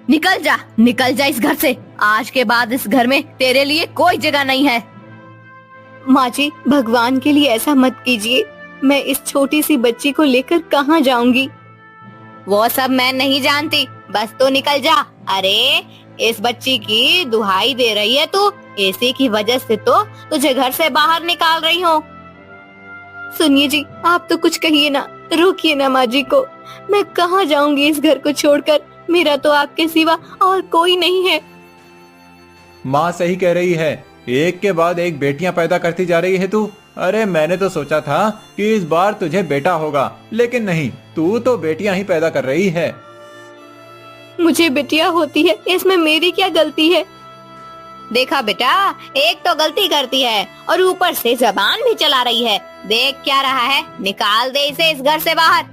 निकल जा इस घर से। आज के बाद इस घर में तेरे लिए कोई जगह नहीं है। माँ जी, भगवान के लिए ऐसा मत कीजिए। मैं इस छोटी सी बच्ची को लेकर कहाँ जाऊंगी? वो सब मैं नहीं जानती, बस तू निकल जा। अरे इस बच्ची की दुहाई दे रही है तू, इसी की वजह से तो तुझे घर से बाहर निकाल रही हूँ। सुनिए जी, आप तो कुछ कहिए ना, रोकिए ना माँ जी को। मैं कहाँ जाऊंगी इस घर को छोड़कर? मेरा तो आपके सिवा और कोई नहीं है। माँ सही कह रही है, एक के बाद एक बेटियां पैदा करती जा रही है तू। अरे मैंने तो सोचा था कि इस बार तुझे बेटा होगा, लेकिन नहीं, तू तो बेटियां ही पैदा कर रही है। मुझे बेटियां होती है, इसमें मेरी क्या गलती है? देखा बेटा, एक तो गलती करती है और ऊपर से जबान भी चला रही है। देख क्या रहा है, निकाल दे इसे इस घर से बाहर।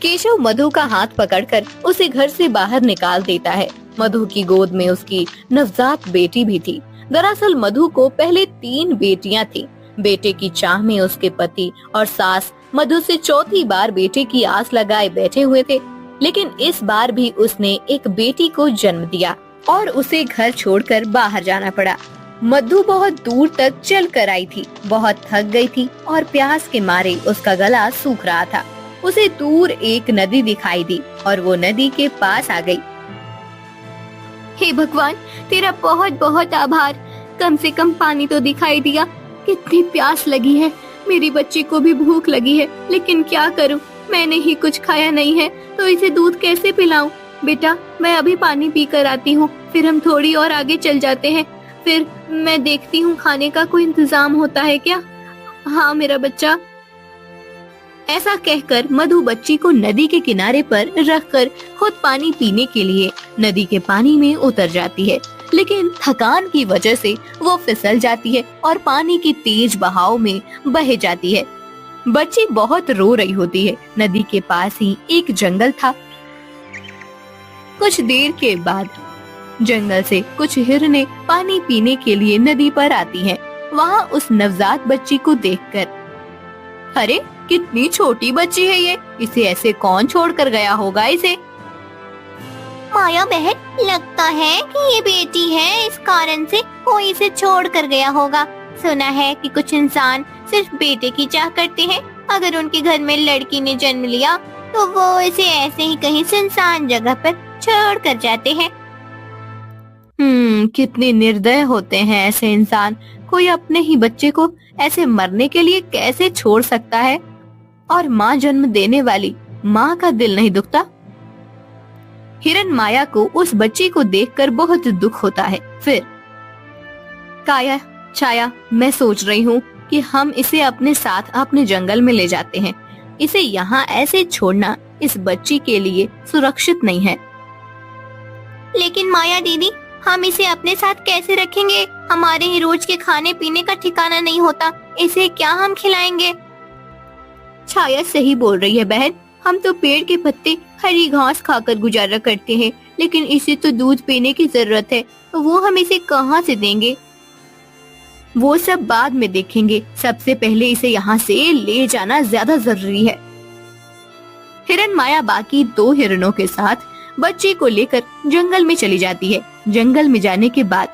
केशव मधु का हाथ पकड़कर उसे घर से बाहर निकाल देता है। मधु की गोद में उसकी नवजात बेटी भी थी। दरअसल मधु को पहले 3 बेटियां थी। बेटे की चाह में उसके पति और सास मधु से चौथी बार बेटे की आस लगाए बैठे हुए थे, लेकिन इस बार भी उसने एक बेटी को जन्म दिया और उसे घर छोड़कर बाहर जाना पड़ा। मधु बहुत दूर तक चल कर आई थी, बहुत थक गई थी और प्यास के मारे उसका गला सूख रहा था। उसे दूर एक नदी दिखाई दी और वो नदी के पास आ गई। हे भगवान, तेरा बहुत बहुत आभार, कम से कम पानी तो दिखाई दिया। कितनी प्यास लगी है, मेरी बच्ची को भी भूख लगी है, लेकिन क्या करूं, मैंने ही कुछ खाया नहीं है तो इसे दूध कैसे पिलाऊं? बेटा, मैं अभी पानी पी कर आती हूँ, फिर हम थोड़ी और आगे चल जाते हैं। फिर मैं देखती हूँ खाने का कोई इंतजाम होता है क्या। हाँ मेरा बच्चा। ऐसा कहकर मधु बच्ची को नदी के किनारे पर रखकर खुद पानी पीने के लिए नदी के पानी में उतर जाती है, लेकिन थकान की वजह से वो फिसल जाती है और पानी की तेज बहाव में बह जाती है। बच्ची बहुत रो रही होती है। नदी के पास ही एक जंगल था। कुछ देर के बाद जंगल से कुछ हिरनें पानी पीने के लिए नदी पर आती हैं। वहाँ उस नवजात बच्ची को देखकर, अरे कितनी छोटी बच्ची है ये, इसे ऐसे कौन छोड़कर गया होगा इसे? माया बहन, लगता है कि ये बेटी है, इस कारण से कोई इसे छोड़ कर गया होगा। सुना है कि कुछ इंसान सिर्फ बेटे की चाह करते हैं। अगर उनके घर में लड़की ने जन्म लिया तो वो इसे ऐसे ही कहीं सुनसान जगह पर छोड़ कर जाते हैं। कितने निर्दय होते हैं ऐसे इंसान। कोई अपने ही बच्चे को ऐसे मरने के लिए कैसे छोड़ सकता है? और माँ जन्म देने वाली माँ का दिल नहीं दुखता? हिरन माया को उस बच्ची को देखकर बहुत दुख होता है। फिर काया छाया, मैं सोच रही हूँ कि हम इसे अपने साथ अपने जंगल में ले जाते हैं। इसे यहाँ ऐसे छोड़ना इस बच्ची के लिए सुरक्षित नहीं है। लेकिन माया दीदी, हम इसे अपने साथ कैसे रखेंगे? हमारे ही रोज के खाने पीने का ठिकाना नहीं होता, इसे क्या हम खिलाएंगे? छाया सही बोल रही है बहन, हम तो पेड़ के पत्ते हरी घास खाकर गुजारा करते हैं, लेकिन इसे तो दूध पीने की जरूरत है, वो हम इसे कहाँ से देंगे? वो सब बाद में देखेंगे, सबसे पहले इसे यहाँ से ले जाना ज्यादा जरूरी है। हिरन माया बाकी 2 हिरणों के साथ बच्चे को लेकर जंगल में चली जाती है। जंगल में जाने के बाद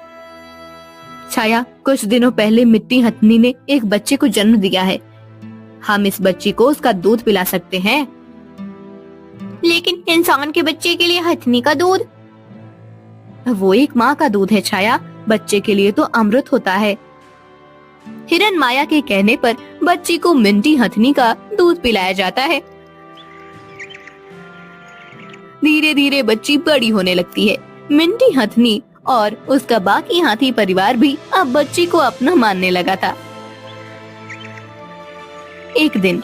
छाया, कुछ दिनों पहले मिट्टी हथनी ने एक बच्चे को जन्म दिया है। हम इस बच्ची को उसका दूध पिला सकते हैं। लेकिन इंसान के बच्चे के लिए हथनी का दूध? वो एक माँ का दूध है छाया, बच्चे के लिए तो अमृत होता है। हिरन माया के कहने पर बच्ची को मिंटी हथनी का दूध पिलाया जाता है। धीरे धीरे बच्ची बड़ी होने लगती है। मिंटी हथनी और उसका बाकी हाथी परिवार भी अब बच्ची को अपना मानने लगा था। एक दिन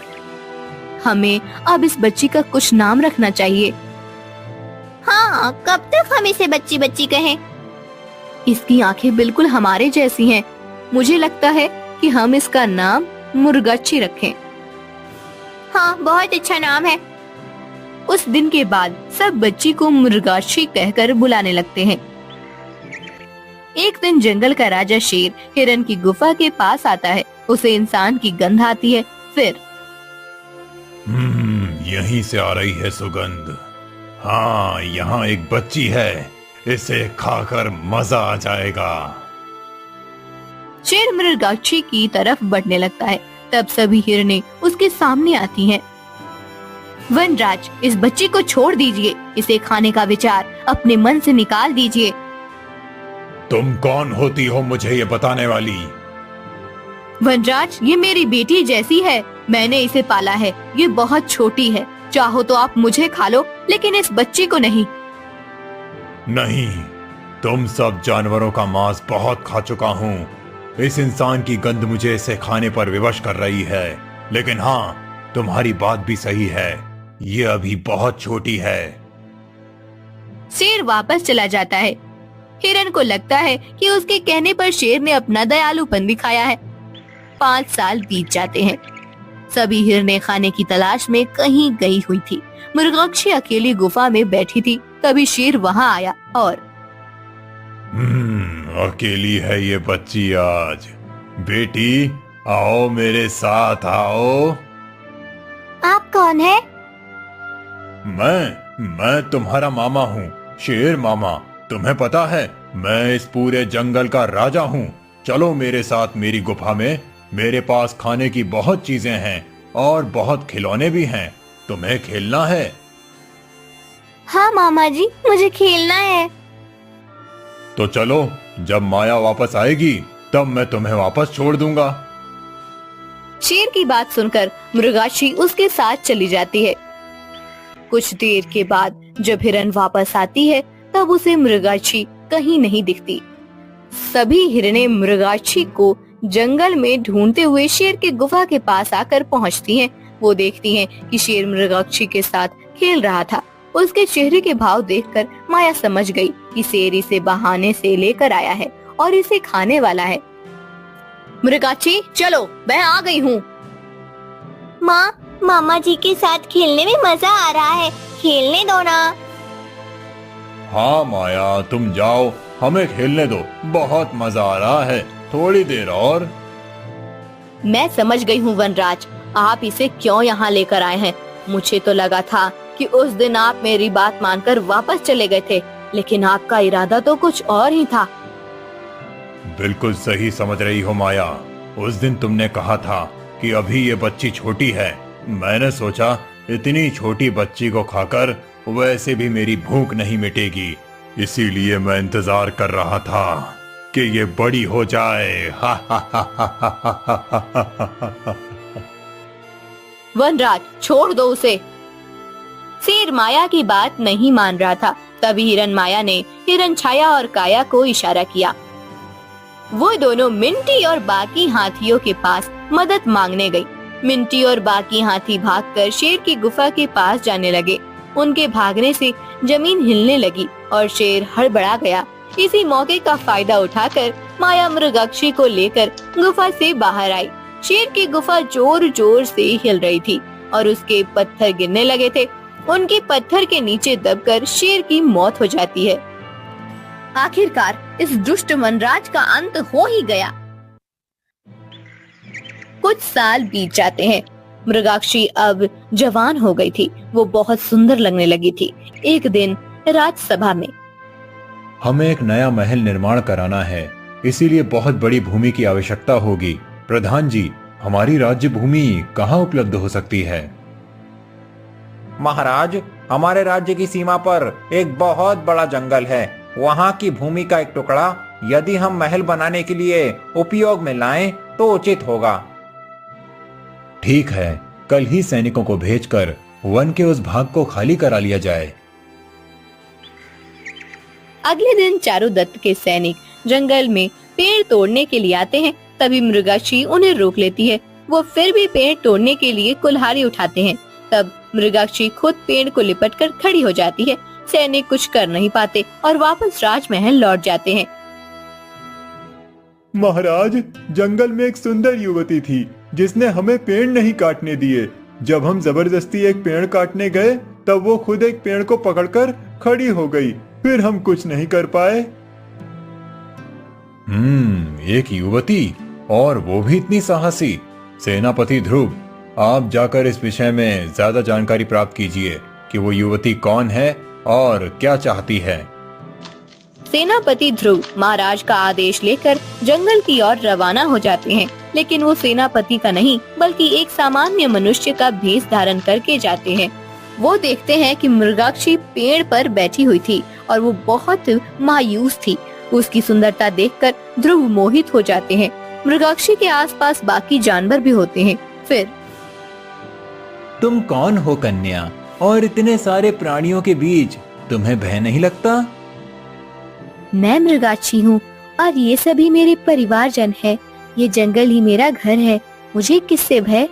हमें अब इस बच्ची का कुछ नाम रखना चाहिए। हाँ, कब तक हम इसे बच्ची बच्ची कहें? इसकी आंखें बिल्कुल हमारे जैसी हैं। मुझे लगता है कि हम इसका नाम मुर्गाछी रखें। हाँ, बहुत अच्छा नाम है। उस दिन के बाद सब बच्ची को मुर्गाछी कहकर बुलाने लगते हैं। एक दिन जंगल का राजा शेर हिरन की गुफा के पास आता है। उसे इंसान की गंध आती है। फिर यहीं से आ रही है सुगंध। हाँ, यहाँ एक बच्ची है, इसे खाकर मजा आ जाएगा। शेर मृगाक्षी की तरफ बढ़ने लगता है। तब सभी हिरनें उसके सामने आती हैं। वनराज, इस बच्ची को छोड़ दीजिए, इसे खाने का विचार अपने मन से निकाल दीजिए। तुम कौन होती हो मुझे ये बताने वाली? वनराज, ये मेरी बेटी जैसी है, मैंने इसे पाला है, ये बहुत छोटी है, चाहो तो आप मुझे खा लो, लेकिन इस बच्ची को नहीं। नहीं, तुम सब जानवरों का मांस बहुत खा चुका हूँ। इस इंसान की गंध मुझे इसे खाने पर विवश कर रही है। लेकिन हाँ, तुम्हारी बात भी सही है, ये अभी बहुत छोटी है। शेर वापस चला जाता है। हिरन को लगता है कि उसके कहने पर शेर ने अपना दयालुपन दिखाया है। 5 साल बीत जाते हैं। सभी हिरनें खाने की तलाश में कहीं गई हुई थी। मृगाक्षी अकेली गुफा में बैठी थी। तभी शेर वहाँ आया और अकेली है ये बच्ची आज। बेटी, आओ मेरे साथ आओ। आप कौन है? मैं तुम्हारा मामा हूँ, शेर मामा। तुम्हें पता है, मैं इस पूरे जंगल का राजा हूँ। चलो मेरे साथ मेरी गुफा में। मेरे पास खाने की बहुत चीजें हैं और बहुत खिलौने भी हैं। तुम्हें खेलना है? हाँ मामा जी, मुझे खेलना है। तो चलो, जब माया वापस आएगी तब मैं तुम्हें वापस छोड़ दूंगा। शेर की बात सुनकर मृगाक्षी उसके साथ चली जाती है। कुछ देर के बाद जब हिरन वापस आती है तब उसे मृगाक्षी कहीं नहीं दिखती। सभी हिरनें मृगाक्षी को जंगल में ढूंढते हुए शेर के गुफा के पास आकर पहुंचती हैं। वो देखती हैं कि शेर मृगाक्षी के साथ खेल रहा था। उसके चेहरे के भाव देखकर माया समझ गई कि शेर इसे बहाने से लेकर आया है और इसे खाने वाला है। मृगाक्षी, चलो, मैं आ गई हूँ। माँ, मामा जी के साथ खेलने में मजा आ रहा है, खेलने दो ना। हाँ माया, तुम जाओ, हमें खेलने दो, बहुत मजा आ रहा है, थोड़ी देर और। मैं समझ गई हूँ वनराज, आप इसे क्यों यहाँ लेकर आए हैं। मुझे तो लगा था कि उस दिन आप मेरी बात मानकर वापस चले गए थे, लेकिन आपका इरादा तो कुछ और ही था। बिल्कुल सही समझ रही हो माया। उस दिन तुमने कहा था कि अभी ये बच्ची छोटी है। मैंने सोचा इतनी छोटी बच्ची को खाकर वैसे भी मेरी भूख नहीं मिटेगी, इसीलिए मैं इंतजार कर रहा था कि ये बड़ी हो जाए। वनराज, छोड़ दो उसे। शेर माया की बात नहीं मान रहा था। तभी हिरन माया ने हिरन छाया और काया को इशारा किया। वो दोनों मिंटी और बाकी हाथियों के पास मदद मांगने गई। मिंटी और बाकी हाथी भागकर शेर की गुफा के पास जाने लगे। उनके भागने से जमीन हिलने लगी और शेर हड़बड़ा गया। इसी मौके का फायदा उठाकर माया मृगाक्षी को लेकर गुफा से बाहर आई। शेर की गुफा जोर जोर से हिल रही थी और उसके पत्थर गिरने लगे थे। उनके पत्थर के नीचे दबकर शेर की मौत हो जाती है। आखिरकार इस दुष्ट वनराज का अंत हो ही गया। कुछ साल बीत जाते हैं। मृगाक्षी अब जवान हो गई थी। वो बहुत सुंदर लगने लगी थी। एक दिन राजसभा में, हमें एक नया महल निर्माण कराना है, इसीलिए बहुत बड़ी भूमि की आवश्यकता होगी। प्रधान जी, हमारी राज्य भूमि कहाँ उपलब्ध हो सकती है? महाराज, हमारे राज्य की सीमा पर एक बहुत बड़ा जंगल है। वहाँ की भूमि का एक टुकड़ा यदि हम महल बनाने के लिए उपयोग में लाएं तो उचित होगा। ठीक है, कल ही सैनिकों को भेजकर वन के उस भाग को खाली करा लिया जाए। अगले दिन चारुदत्त के सैनिक जंगल में पेड़ तोड़ने के लिए आते हैं। तभी मृगाक्षी उन्हें रोक लेती है। वो फिर भी पेड़ तोड़ने के लिए कुल्हाड़ी उठाते हैं। तब मृगाक्षी खुद पेड़ को लिपटकर खड़ी हो जाती है। सैनिक कुछ कर नहीं पाते और वापस राजमहल लौट जाते हैं। महाराज, जंगल में एक सुंदर युवती थी जिसने हमें पेड़ नहीं काटने दिए। जब हम जबरदस्ती एक पेड़ काटने गए तब वो खुद एक पेड़ को पकड़कर खड़ी हो गई। फिर हम कुछ नहीं कर पाए। एक युवती, और वो भी इतनी साहसी। सेनापति ध्रुव, आप जाकर इस विषय में ज्यादा जानकारी प्राप्त कीजिए कि वो युवती कौन है और क्या चाहती है? सेनापति ध्रुव महाराज का आदेश लेकर जंगल की ओर रवाना हो जाते हैं, लेकिन वो सेनापति का नहीं बल्कि एक सामान्य मनुष्य का भेष धारण करके जाते हैं। वो देखते हैं कि मृगाक्षी पेड़ पर बैठी हुई थी और वो बहुत मायूस थी। उसकी सुंदरता देखकर ध्रुव मोहित हो जाते हैं। मृगाक्षी के आसपास बाकी जानवर भी होते हैं। फिर तुम कौन हो कन्या, और इतने सारे प्राणियों के बीच तुम्हें भय नहीं लगता? मैं मृगाक्षी हूँ और ये सभी मेरे परिवारजन है। ये जंगल ही मेरा घर है, मुझे किससे भय?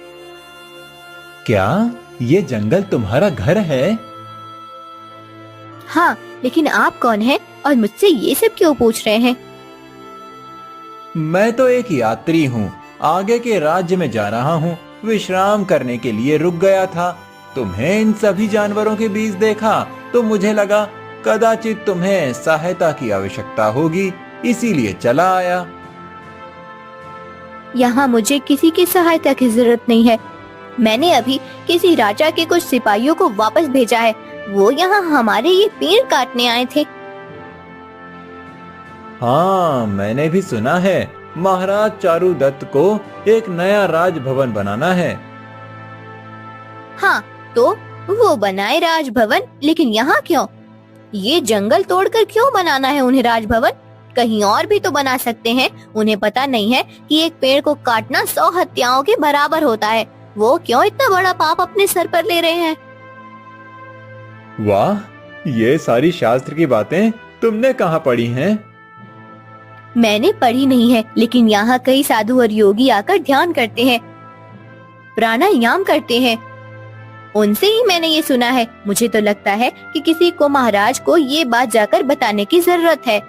क्या ये जंगल तुम्हारा घर है? हाँ, लेकिन आप कौन हैं और मुझसे ये सब क्यों पूछ रहे हैं? मैं तो एक यात्री हूँ, आगे के राज्य में जा रहा हूँ। विश्राम करने के लिए रुक गया था। तुम्हें इन सभी जानवरों के बीच देखा तो मुझे लगा कदाचित तुम्हें सहायता की आवश्यकता होगी, इसीलिए चला आया। यहाँ मुझे किसी की सहायता की जरूरत नहीं है। मैंने अभी किसी राजा के कुछ सिपाहियों को वापस भेजा है। वो यहाँ हमारे ये पेड़ काटने आए थे। हाँ, मैंने भी सुना है महाराज चारुदत्त को एक नया राजभवन बनाना है। हाँ, तो वो बनाए राजभवन, लेकिन यहाँ क्यों? ये जंगल तोड़कर क्यों बनाना है उन्हें राजभवन? कहीं और भी तो बना सकते हैं। उन्हें पता नहीं है कि एक पेड़ को काटना 100 हत्याओं के बराबर होता है। वो क्यों इतना बड़ा पाप अपने सर पर ले रहे हैं? वाह, ये सारी शास्त्र की बातें तुमने कहाँ पढ़ी हैं? मैंने पढ़ी नहीं है, लेकिन यहाँ कई साधु और योगी आकर ध्यान करते हैं, प्राणायाम करते हैं। उनसे ही मैंने ये सुना है। मुझे तो लगता है कि किसी को महाराज को ये बात जाकर बताने की जरूरत है।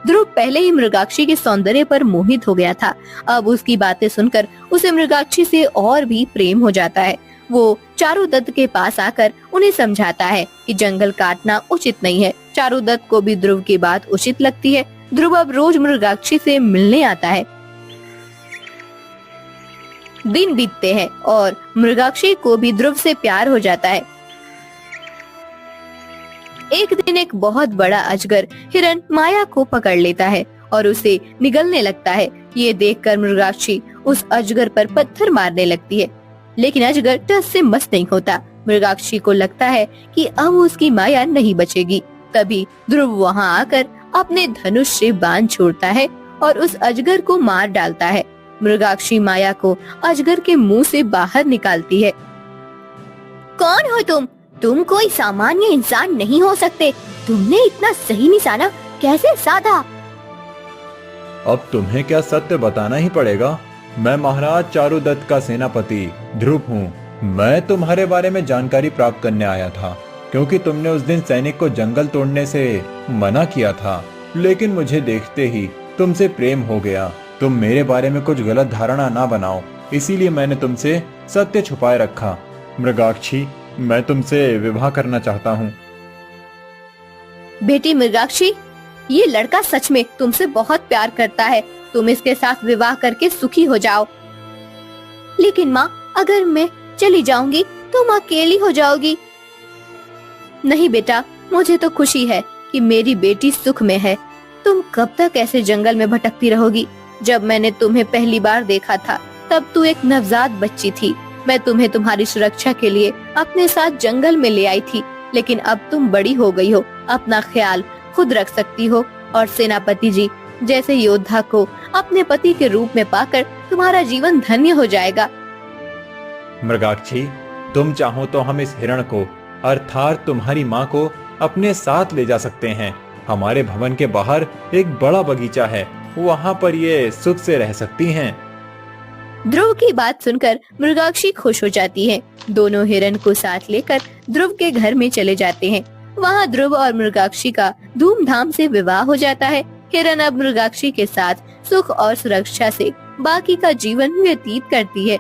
ध्रुव पहले ही मृगाक्षी के सौंदर्य पर मोहित हो गया था। अब उसकी बातें सुनकर उसे मृगाक्षी से और भी प्रेम हो जाता है। वो चारुदत्त के पास आकर उन्हें समझाता है कि जंगल काटना उचित नहीं है। चारुदत्त को भी ध्रुव की बात उचित लगती है। ध्रुव अब रोज मृगाक्षी से मिलने आता है। दिन बीतते हैं और मृगाक्षी को भी ध्रुव से प्यार हो जाता है। एक दिन एक बहुत बड़ा अजगर हिरण माया को पकड़ लेता है और उसे निगलने लगता है। ये देखकर मृगाक्षी उस अजगर पर पत्थर मारने लगती है, लेकिन अजगर टस से मस नहीं होता। मृगाक्षी को लगता है कि अब उसकी माया नहीं बचेगी। तभी ध्रुव वहाँ आकर अपने धनुष से बाण छोड़ता है और उस अजगर को मार डालता है। मृगाक्षी माया को अजगर के मुंह से बाहर निकालती है। कौन हो तुम? तुम कोई सामान्य इंसान नहीं हो सकते। तुमने इतना सही निशाना कैसे साधा? अब तुम्हें क्या सत्य बताना ही पड़ेगा। मैं महाराज चारुदत्त का सेनापति ध्रुव हूँ। मैं तुम्हारे बारे में जानकारी प्राप्त करने आया था, क्योंकि तुमने उस दिन सैनिक को जंगल तोड़ने से मना किया था, लेकिन मुझे देखते ही तुमसे प्रेम हो गया। तुम मेरे बारे में कुछ गलत धारणा ना बनाओ, इसीलिए मैंने तुमसे सत्य छुपाए रखा। मृगाक्षी, मैं तुमसे विवाह करना चाहता हूँ। बेटी मृगाक्षी, ये लड़का सच में तुमसे बहुत प्यार करता है। तुम इसके साथ विवाह करके सुखी हो जाओ। लेकिन माँ, अगर मैं चली जाऊंगी तुम अकेली हो जाओगी। नहीं बेटा, मुझे तो खुशी है कि मेरी बेटी सुख में है। तुम कब तक ऐसे जंगल में भटकती रहोगी? जब मैंने तुम्हें पहली बार देखा था तब तू एक नवजात बच्ची थी। मैं तुम्हें तुम्हारी सुरक्षा के लिए अपने साथ जंगल में ले आई थी, लेकिन अब तुम बड़ी हो गई हो, अपना ख्याल खुद रख सकती हो और सेनापति जी जैसे योद्धा को अपने पति के रूप में पाकर तुम्हारा जीवन धन्य हो जाएगा। मृगाक्षी, तुम चाहो तो हम इस हिरण को अर्थात तुम्हारी माँ को अपने साथ ले जा सकते हैं। हमारे भवन के बाहर एक बड़ा बगीचा है, वहाँ पर ये सुख से रह सकती हैं। ध्रुव की बात सुनकर मृगाक्षी खुश हो जाती है। दोनों हिरण को साथ लेकर ध्रुव के घर में चले जाते हैं। वहाँ ध्रुव और मृगाक्षी का धूमधाम से विवाह हो जाता है। हिरण अब मृगाक्षी के साथ सुख और सुरक्षा से बाकी का जीवन व्यतीत करती है।